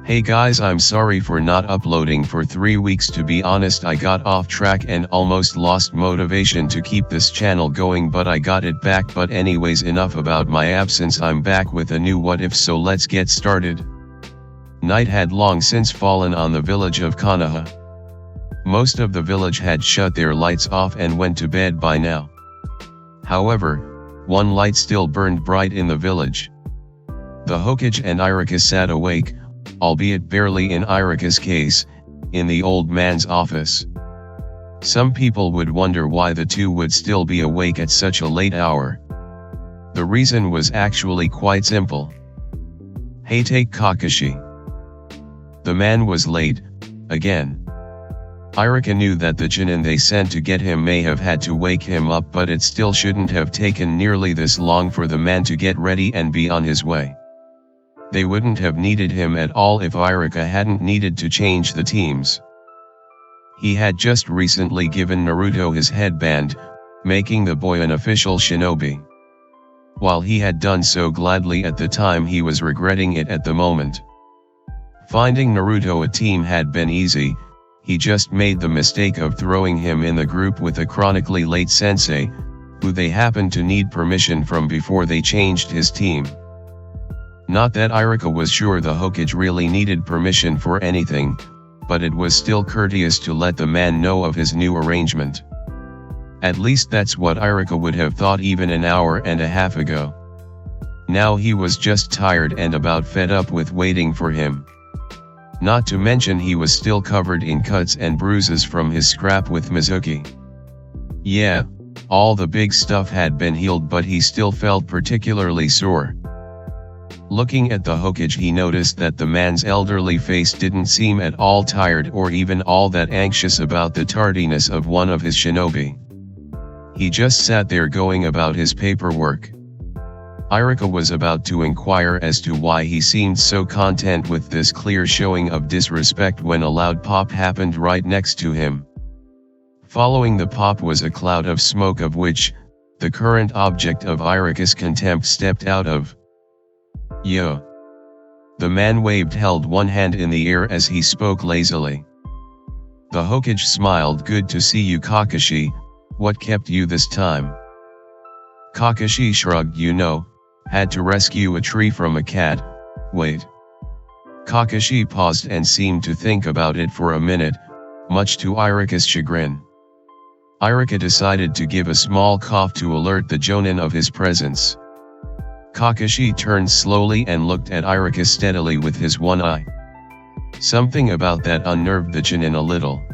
Hey guys, I'm sorry for not uploading for 3 weeks. To be honest, I got off track and almost lost motivation to keep this channel going, but I got it back. But anyways, enough about my absence. I'm back with a new what if, so let's get started. Night had long since fallen on the village of Konoha. Most of the village had shut their lights off and went to bed by now. However, one light still burned bright in the village. The Hokage and Iruka sat awake, albeit barely in Iruka's case, in the old man's office. Some people would wonder why the two would still be awake at such a late hour. The reason was actually quite simple. Hey, take Kakashi. The man was late, again. Iruka knew that the Chunin they sent to get him may have had to wake him up, but it still shouldn't have taken nearly this long for the man to get ready and be on his way. They wouldn't have needed him at all if Iruka hadn't needed to change the teams. He had just recently given Naruto his headband, making the boy an official shinobi. While he had done so gladly at the time, he was regretting it at the moment. Finding Naruto a team had been easy. He just made the mistake of throwing him in the group with a chronically late sensei, who they happened to need permission from before they changed his team. Not that Iruka was sure the Hokage really needed permission for anything, but it was still courteous to let the man know of his new arrangement. At least that's what Iruka would have thought even an hour and a half ago. Now he was just tired and about fed up with waiting for him. Not to mention he was still covered in cuts and bruises from his scrap with Mizuki. Yeah, all the big stuff had been healed, but he still felt particularly sore. Looking at the Hokage, he noticed that the man's elderly face didn't seem at all tired or even all that anxious about the tardiness of one of his shinobi. He just sat there going about his paperwork. Iruka was about to inquire as to why he seemed so content with this clear showing of disrespect when a loud pop happened right next to him. Following the pop was a cloud of smoke, of which the current object of Iruka's contempt stepped out of. Yo. The man waved, held one hand in the air as he spoke lazily. The Hokage smiled. Good to see you, Kakashi. What kept you this time? Kakashi shrugged. Had to rescue a tree from a cat. Wait. Kakashi paused and seemed to think about it for a minute, much to Iruka's chagrin. Iruka decided to give a small cough to alert the Jonin of his presence. Kakashi turned slowly and looked at Iruka steadily with his one eye. Something about that unnerved the Chunin a little.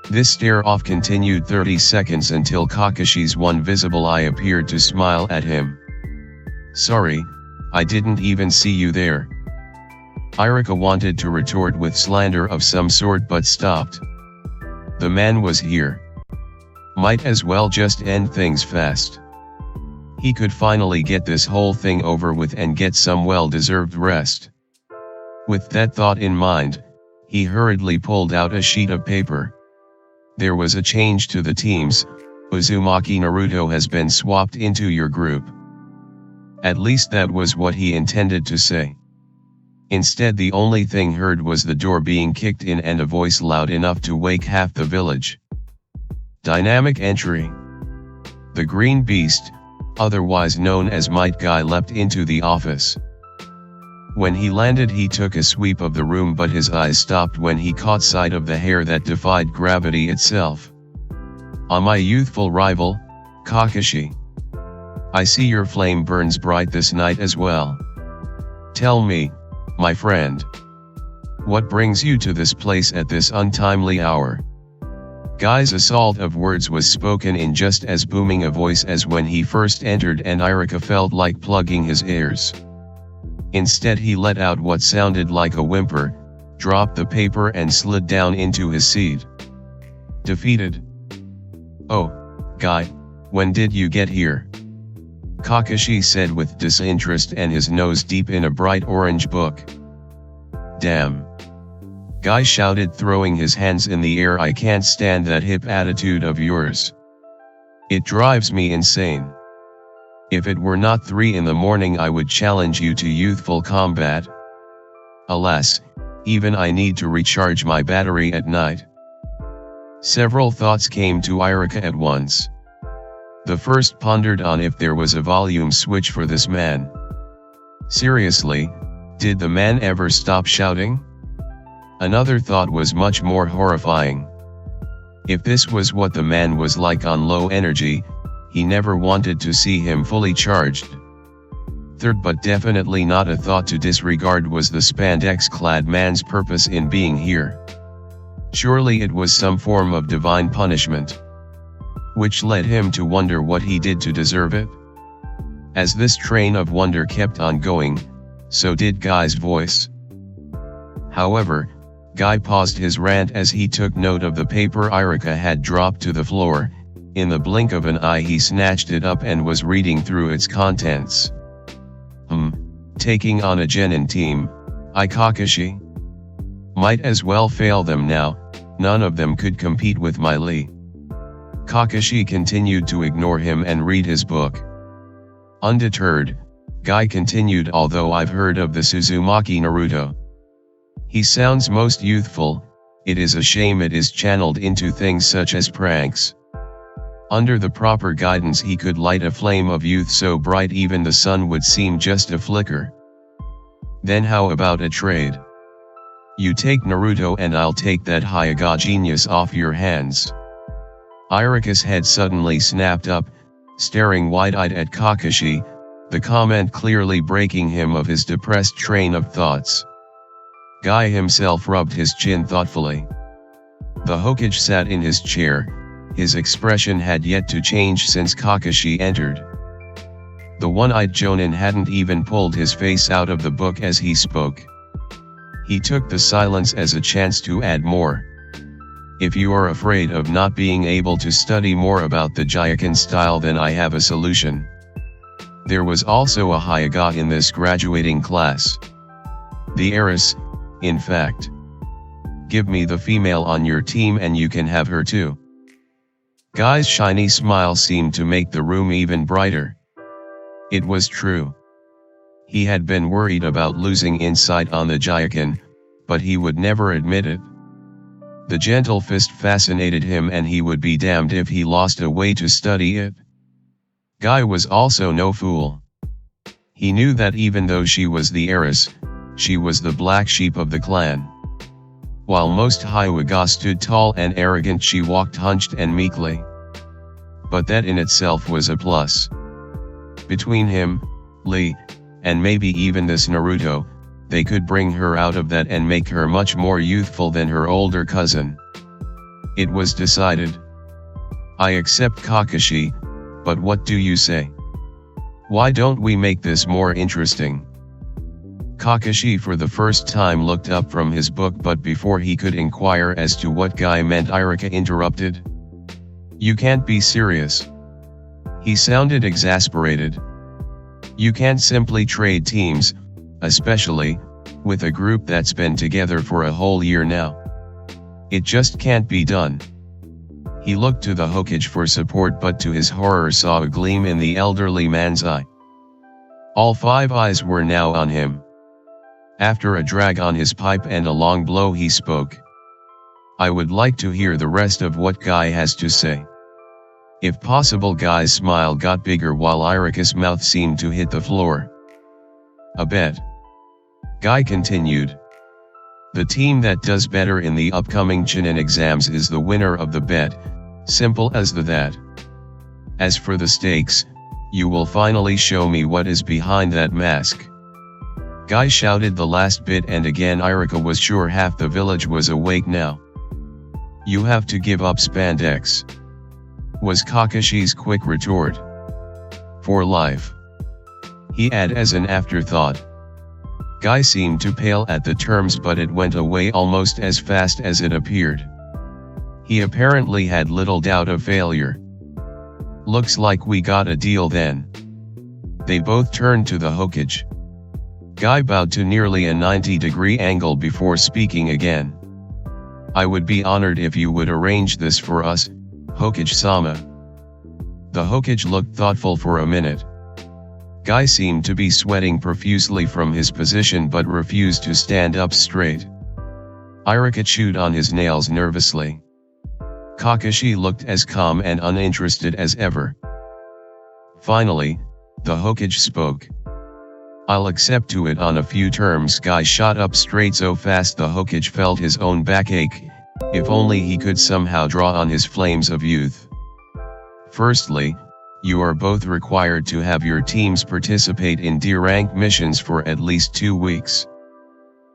This stare-off continued 30 seconds until Kakashi's one visible eye appeared to smile at him. Sorry, I didn't even see you there. Iruka wanted to retort with slander of some sort but stopped. The man was here. Might as well just end things fast. He could finally get this whole thing over with and get some well-deserved rest. With that thought in mind, he hurriedly pulled out a sheet of paper. There was a change to the teams. Uzumaki Naruto has been swapped into your group. At least that was what he intended to say. Instead, the only thing heard was the door being kicked in and a voice loud enough to wake half the village. Dynamic entry. The Green Beast, otherwise known as Might Guy, leapt into the office. When he landed, he took a sweep of the room, but his eyes stopped when he caught sight of the hair that defied gravity itself. Ah, my youthful rival, Kakashi. I see your flame burns bright this night as well. Tell me, my friend. What brings you to this place at this untimely hour? Guy's assault of words was spoken in just as booming a voice as when he first entered, and Iruka felt like plugging his ears. Instead, he let out what sounded like a whimper, dropped the paper and slid down into his seat. Defeated. Oh, Guy, when did you get here? Kakashi said with disinterest and his nose deep in a bright orange book. Damn. Guy shouted, throwing his hands in the air. I can't stand that hip attitude of yours. It drives me insane. If it were not 3 in the morning, I would challenge you to youthful combat. Alas, even I need to recharge my battery at night. Several thoughts came to Iruka at once. The first pondered on if there was a volume switch for this man. Seriously, did the man ever stop shouting? Another thought was much more horrifying. If this was what the man was like on low energy, he never wanted to see him fully charged. Third, but definitely not a thought to disregard, was the spandex-clad man's purpose in being here. Surely it was some form of divine punishment, which led him to wonder what he did to deserve it. As this train of wonder kept on going, so did Guy's voice. However, Guy paused his rant as he took note of the paper Iruka had dropped to the floor. In the blink of an eye he snatched it up and was reading through its contents. Taking on a genin team, Kakashi? Might as well fail them now, none of them could compete with my Lee. Kakashi continued to ignore him and read his book. Undeterred, Guy continued, although I've heard of the Uzumaki Naruto. He sounds most youthful, it is a shame it is channeled into things such as pranks. Under the proper guidance he could light a flame of youth so bright even the sun would seem just a flicker. Then how about a trade? You take Naruto and I'll take that Hyuga genius off your hands. Iruka's head suddenly snapped up, staring wide-eyed at Kakashi, the comment clearly breaking him of his depressed train of thoughts. Guy himself rubbed his chin thoughtfully. The Hokage sat in his chair, his expression had yet to change since Kakashi entered. The one-eyed Jonin hadn't even pulled his face out of the book as he spoke. He took the silence as a chance to add more. If you are afraid of not being able to study more about the Gyuken style, then I have a solution. There was also a Hyuga in this graduating class. The heiress, in fact. Give me the female on your team and you can have her too. Guy's shiny smile seemed to make the room even brighter. It was true. He had been worried about losing insight on the Gyuken, but he would never admit it. The gentle fist fascinated him and he would be damned if he lost a way to study it. Guy was also no fool. He knew that even though she was the heiress, she was the black sheep of the clan. While most Hyuga stood tall and arrogant, she walked hunched and meekly. But that in itself was a plus. Between him, Lee, and maybe even this Naruto, they could bring her out of that and make her much more youthful than her older cousin. It was decided. I accept Kakashi, but what do you say? Why don't we make this more interesting? Kakashi for the first time looked up from his book, but before he could inquire as to what Guy meant, Iruka interrupted. You can't be serious. He sounded exasperated. You can't simply trade teams, especially with a group that's been together for a whole year now. It just can't be done. He looked to the Hokage for support, but to his horror saw a gleam in the elderly man's eye. All five eyes were now on him. After a drag on his pipe and a long blow, he spoke. I would like to hear the rest of what Guy has to say. If possible. Guy's smile got bigger while Iruka's mouth seemed to hit the floor. A bet. Guy continued. The team that does better in the upcoming Chunin exams is the winner of the bet, simple as that. As for the stakes, you will finally show me what is behind that mask. Guy shouted the last bit and again Iruka was sure half the village was awake now. You have to give up spandex, was Kakashi's quick retort. For life, he added as an afterthought. Guy seemed to pale at the terms, but it went away almost as fast as it appeared. He apparently had little doubt of failure. Looks like we got a deal then. They both turned to the Hokage. Guy bowed to nearly a 90-degree angle before speaking again. I would be honored if you would arrange this for us, Hokage-sama. The Hokage looked thoughtful for a minute. Guy seemed to be sweating profusely from his position but refused to stand up straight. Iruka chewed on his nails nervously. Kakashi looked as calm and uninterested as ever. Finally, the Hokage spoke. I'll accept to it on a few terms. Guy shot up straight so fast the Hokage felt his own backache. If only he could somehow draw on his flames of youth. Firstly, you are both required to have your teams participate in D-rank missions for at least 2 weeks.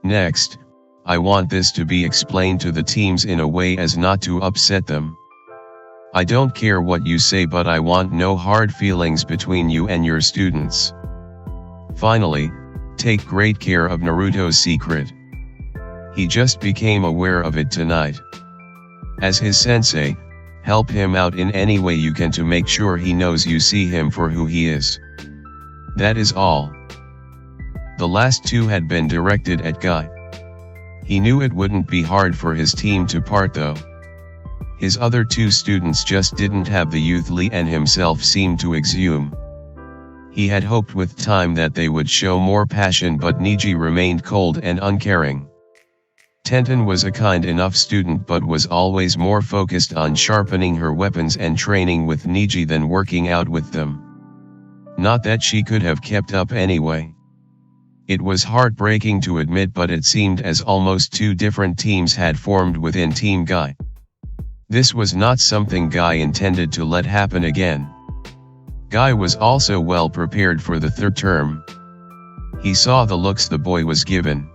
Next, I want this to be explained to the teams in a way as not to upset them. I don't care what you say, but I want no hard feelings between you and your students. Finally, take great care of Naruto's secret. He just became aware of it tonight. As his sensei, help him out in any way you can to make sure he knows you see him for who he is. That is all. The last two had been directed at Guy. He knew it wouldn't be hard for his team to part though. His other 2 students just didn't have the youth Lee and himself seemed to exhume. He had hoped with time that they would show more passion, but Neji remained cold and uncaring. Tenten was a kind enough student but was always more focused on sharpening her weapons and training with Neji than working out with them. Not that she could have kept up anyway. It was heartbreaking to admit, but it seemed as almost 2 different teams had formed within Team Guy. This was not something Guy intended to let happen again. Guy was also well prepared for the 3rd term. He saw the looks the boy was given.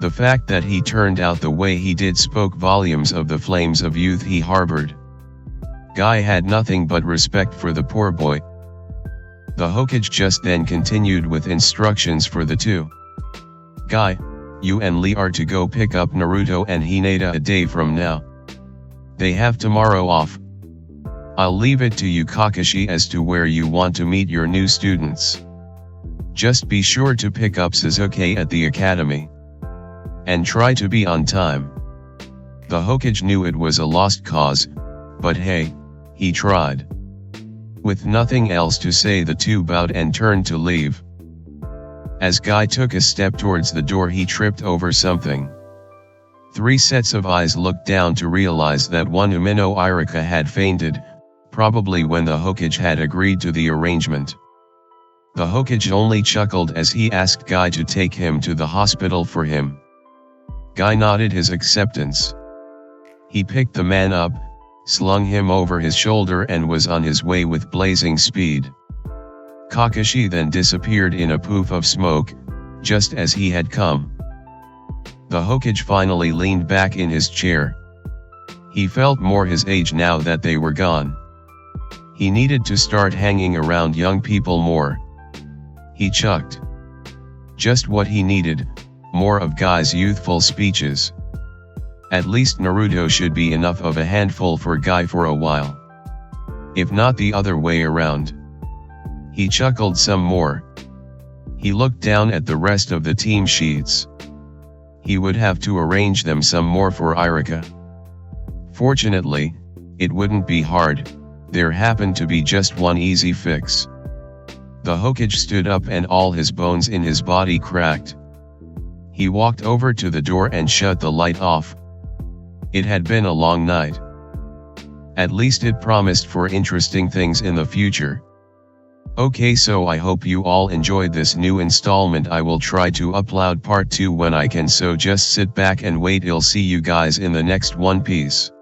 The fact that he turned out the way he did spoke volumes of the flames of youth he harbored. Guy had nothing but respect for the poor boy. The Hokage just then continued with instructions for the 2. Guy, you and Lee are to go pick up Naruto and Hinata a day from now. They have tomorrow off. I'll leave it to you Kakashi as to where you want to meet your new students. Just be sure to pick up Sasuke at the academy. And try to be on time. The Hokage knew it was a lost cause, but hey, he tried. With nothing else to say, the 2 bowed and turned to leave. As Guy took a step towards the door, he tripped over something. 3 sets of eyes looked down to realize that one Umino Iruka had fainted, probably when the Hokage had agreed to the arrangement. The Hokage only chuckled as he asked Guy to take him to the hospital for him. Guy nodded his acceptance. He picked the man up, slung him over his shoulder and was on his way with blazing speed. Kakashi then disappeared in a poof of smoke, just as he had come. The Hokage finally leaned back in his chair. He felt more his age now that they were gone. He needed to start hanging around young people more. He chucked. Just what he needed, more of Guy's youthful speeches. At least Naruto should be enough of a handful for Guy for a while. If not the other way around. He chuckled some more. He looked down at the rest of the team sheets. He would have to arrange them some more for Iruka. Fortunately, it wouldn't be hard, there happened to be just one easy fix. The Hokage stood up and all his bones in his body cracked. He walked over to the door and shut the light off. It had been a long night. At least it promised for interesting things in the future. Okay, so I hope you all enjoyed this new installment. I will try to upload part 2 when I can, so just sit back and wait. I'll see you guys in the next one. Peace.